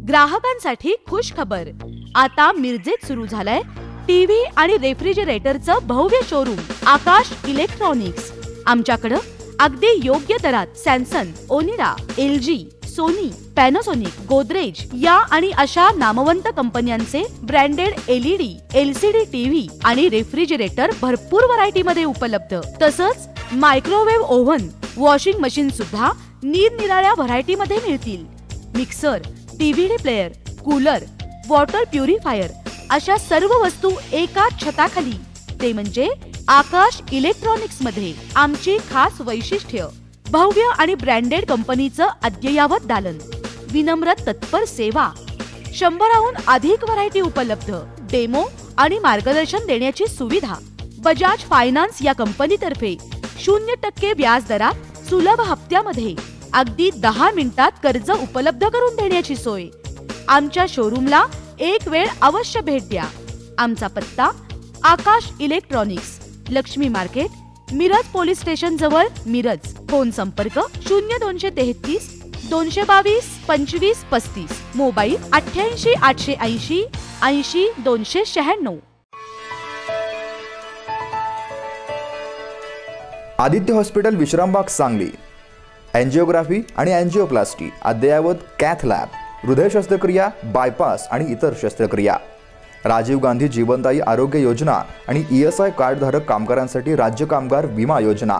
ग्राहकांसाठी खुश खबर. आता मिरजेत सुरू झालंय टीव्ही आणि रेफ्रिजरेटरचं भव्य शोरूम आकाश इलेक्ट्रॉनिक्स. आमच्याकडं अगदी योग्य दरात Samsung, Onida, LG, Sony, Panasonic, Godrej या आणि अशा नामवंत कंपन्यांचे ब्रँडेड LED, LCD टीव्ही आणि रेफ्रिजरेटर भरपूर व्हरायटी मध्ये उपलब्ध. तसंच मायक्रोवेव्ह ओव्हन, वॉशिंग मशीन सुद्धा निरनिराळ्या व्हरायटी मध्ये मिळतील. Mixer, DVD player, cooler, water purifier अशा सर्व वस्तू एकाच छताखाली, ते म्हणजे आकाश इलेक्ट्रॉनिक्स मध्ये. आमची खास वैशिष्ट्य भव्य आणि ब्रँडेड कंपनीचं अद्ययावत दालन, विनम्र तत्पर सेवा, 100हून अधिक व्हरायटी उपलब्ध, डेमो आणि मार्गदर्शन देण्याची सुविधा. बजाज फायनान्स या कंपनीतर्फे 0% व्याज दरात सुलभ हप्त्यामध्ये अगदी 10 मिनिटात कर्ज उपलब्ध करून देण्याची सोय. आमच्या शोरूमला एक वेळ अवश्य भेट द्या. आमचा पत्ता Akash electronics, Lakshmi market, Miraj police station जवळ, मिरज. फोन संपर्क 0233 222 25 35. Mobile 88 880 80 296. Aditya hospital Vishrambag Sangli. Angiography आणि एंजिओप्लास्टी, अद्ययावत कॅथ लॅब, हृदय शस्त्रक्रिया, बायपास आणि इतर शस्त्रक्रिया. राजीव गांधी जीवनदायी आरोग्य योजना आणि ESI कार्डधारक कामगारांसाठी राज्य कामगार विमा योजना.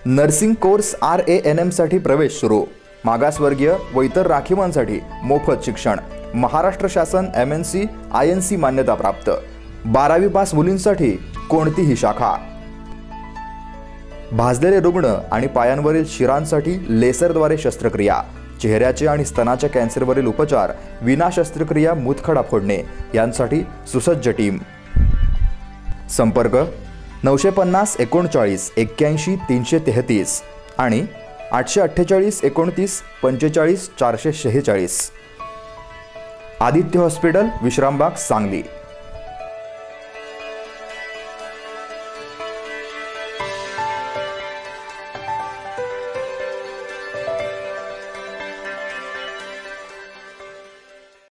नर्सिंग कोर्स RANM साठी प्रवेश सुरू. मागासवर्गीय व इतर राखीवांसाठी मोफत शिक्षण. महाराष्ट्र शासन MNC INC मान्यता प्राप्त. 12वी पास मुलींसाठी कोणतीही शाखा. भाजलेले रुग्ण आणि पायांवरील शिरांसाठी लेसरद्वारे शस्त्रक्रिया. चेहऱ्याचे आणि स्तनाच्या कॅन्सरवरील उपचार विना शस्त्रक्रिया, मुतखडा फोडणे यांसाठी सुसज्ज टीम. संपर्क 950 39 81 333 आणि 848 29 45 446. आदित्य हॉस्पिटल विश्रामबाग सांगली.